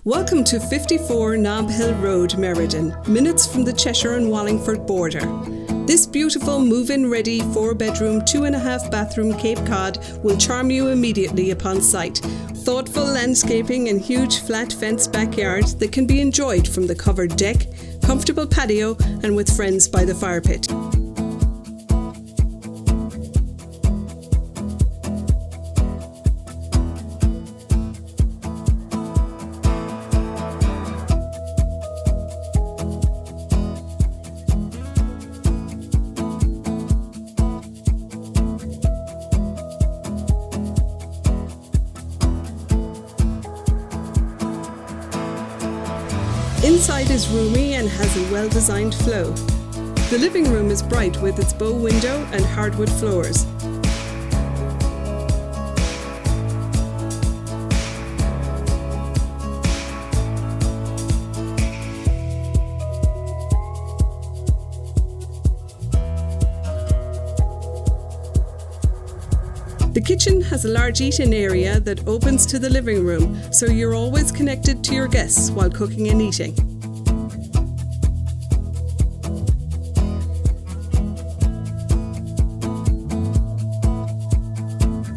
Welcome to 54 Nob Hill Road, Meriden, minutes from the Cheshire and Wallingford border. This beautiful move-in ready 4-bedroom, 2.5-bathroom Cape Cod will charm you immediately upon sight. Thoughtful landscaping and huge flat fenced backyard that can be enjoyed from the covered deck, comfortable patio and with friends by the fire pit. Inside is roomy and has a well-designed flow. The living room is bright with its bow window and hardwood floors. The kitchen has a large eat-in area that opens to the living room, so you're always connected to your guests while cooking and eating.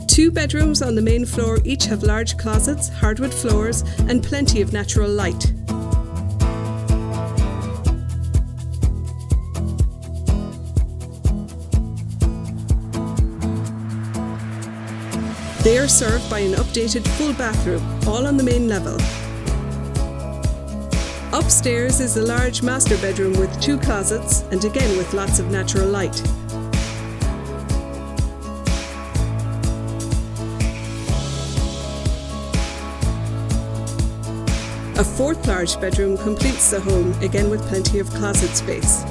Two bedrooms on the main floor each have large closets, hardwood floors, and plenty of natural light. They are served by an updated full bathroom, all on the main level. Upstairs is a large master bedroom with 2 closets and again with lots of natural light. A 4th large bedroom completes the home, again with plenty of closet space.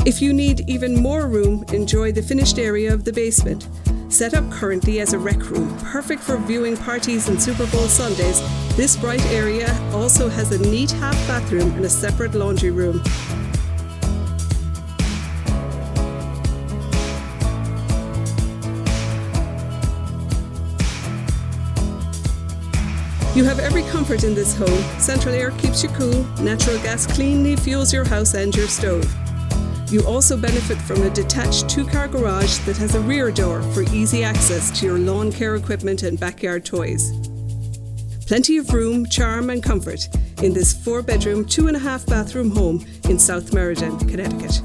If you need even more room, enjoy the finished area of the basement. Set up currently as a rec room, perfect for viewing parties and Super Bowl Sundays, this bright area also has a neat half bathroom and a separate laundry room. You have every comfort in this home. Central air keeps you cool, natural gas cleanly fuels your house and your stove. You also benefit from a detached 2-car garage that has a rear door for easy access to your lawn care equipment and backyard toys. Plenty of room, charm and comfort in this 4-bedroom, 2.5-bathroom home in South Meriden, Connecticut.